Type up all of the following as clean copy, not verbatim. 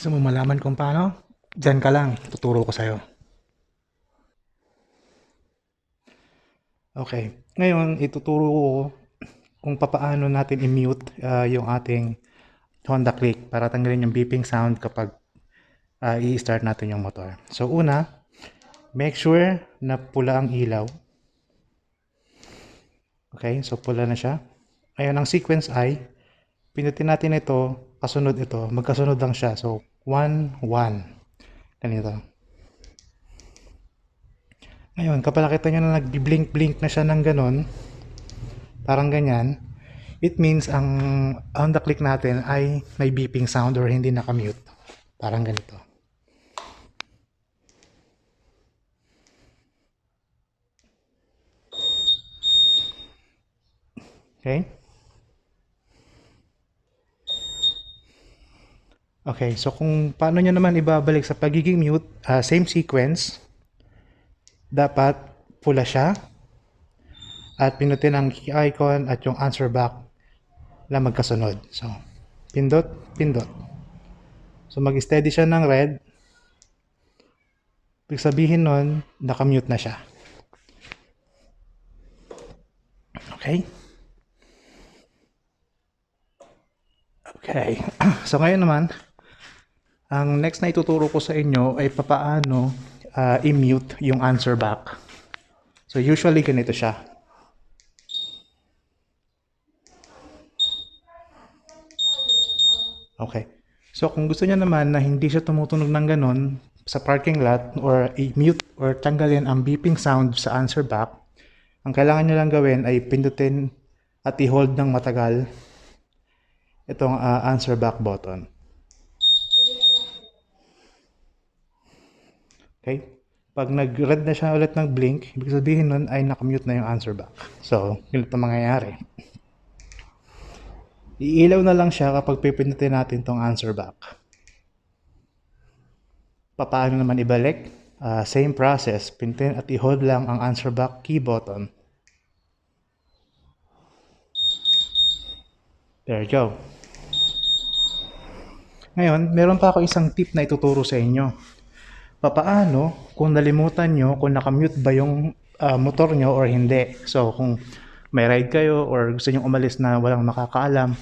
Gusto mo malaman kung paano? Diyan ka lang, tuturo ko sa'yo. Okay, ngayon ituturo ko kung papaano natin i-mute yung ating Honda Click para tanggalin yung beeping sound kapag i-start natin yung motor. So una, make sure na pula ang ilaw. Okay, so pula na siya. Ngayon, ang sequence ay, pinutin natin ito, kasunod ito, magkasunod lang siya. So, 1, 1. Ganito. Ngayon, kapag nakita nyo na nag-blink-blink na siya ng ganon, parang ganyan, it means ang on the click natin ay may beeping sound or hindi nakamute. Parang ganito. Okay? Okay, so kung paano nyo naman ibabalik sa pagiging mute, same sequence, dapat pula siya, at pinutin ang key icon at yung answer back na magkasunod. So, pindot, pindot. So, mag-steady siya ng red. Ibig sabihin nun, nakamute na siya. Okay? Okay. So, ngayon naman, ang next na ituturo ko sa inyo ay papaano i-mute yung answer back. So, usually ganito siya. Okay. So, kung gusto niya naman na hindi siya tumutunog ng ganon sa parking lot or i-mute or tanggalin ang beeping sound sa answer back, ang kailangan niyo lang gawin ay pindutin at i-hold ng matagal itong answer back button. Okay? Pag nag-red na siya ulit ng blink, ibig sabihin nun ay nakamute na yung answer back. So, ganito mangyayari. Iilaw na lang siya kapag pipindutin natin tong answer back. Paano naman ibalik? Same process. Pindutin at i-hold lang ang answer back key button. There you go. Ngayon, meron pa ako isang tip na ituturo sa inyo. Papaano kung nalimutan nyo kung nakamute ba yung motor nyo or hindi. So, kung may ride kayo or gusto nyo umalis na walang makakaalam,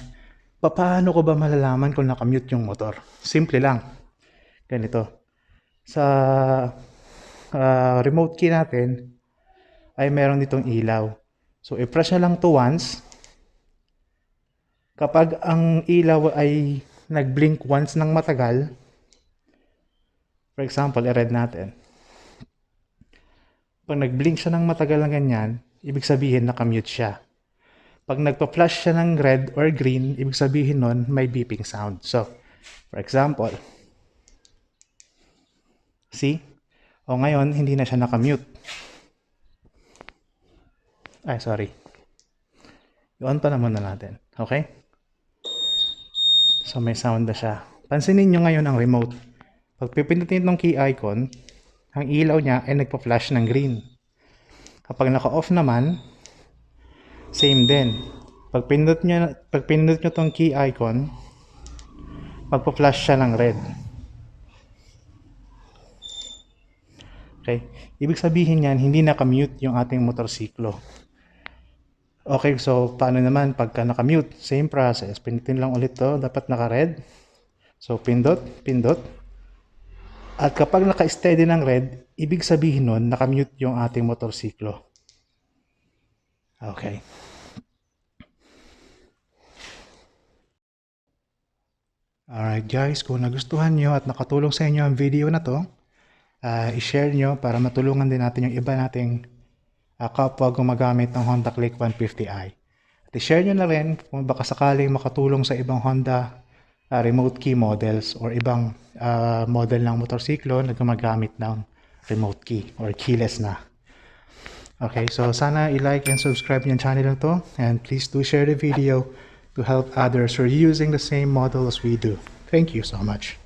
paano ko ba malalaman kung nakamute yung motor? Simple lang. Ganito. Sa remote key natin ay meron ditong ilaw. So, i-press na lang to once. Kapag ang ilaw ay nag-blink once ng matagal, for example, i-red natin. Pag nag-blink siya ng matagal na ganyan, ibig sabihin nakamute siya. Pag nagpa-flash siya ng red or green, ibig sabihin nun may beeping sound. So, for example, see? O ngayon, hindi na siya nakamute. Ay, sorry. I-on pa naman na natin. Okay? So, may sound na siya. Pansinin nyo ngayon ang remote. Pag pipindutin itong key icon, ang ilaw niya ay nagpa-flash ng green. Kapag naka-off naman, same din. Pag pinindot nyo itong key icon, magpa-flash siya ng red. Okay? Ibig sabihin yan, hindi nakamute yung ating motorsiklo. Okay, so paano naman pagka nakamute? Same process. Pindutin lang ulit to. Dapat naka-red. So, pindot, pindot. At kapag naka-steady ng red, ibig sabihin nun, nakamute yung ating motorsiklo. Okay. Alright guys, kung nagustuhan nyo at nakatulong sa inyo ang video na to, i-share nyo para matulungan din natin yung iba nating kapwa gumagamit ng Honda Click 150i. At i-share nyo na rin kung baka sakaling makatulong sa ibang Honda remote key models or ibang model ng motorsiklo na gumagamit ng remote key or keyless na. Okay, so sana i-like and subscribe yung channel na to, and please do share the video to help others who are using the same model as we do. Thank you so much.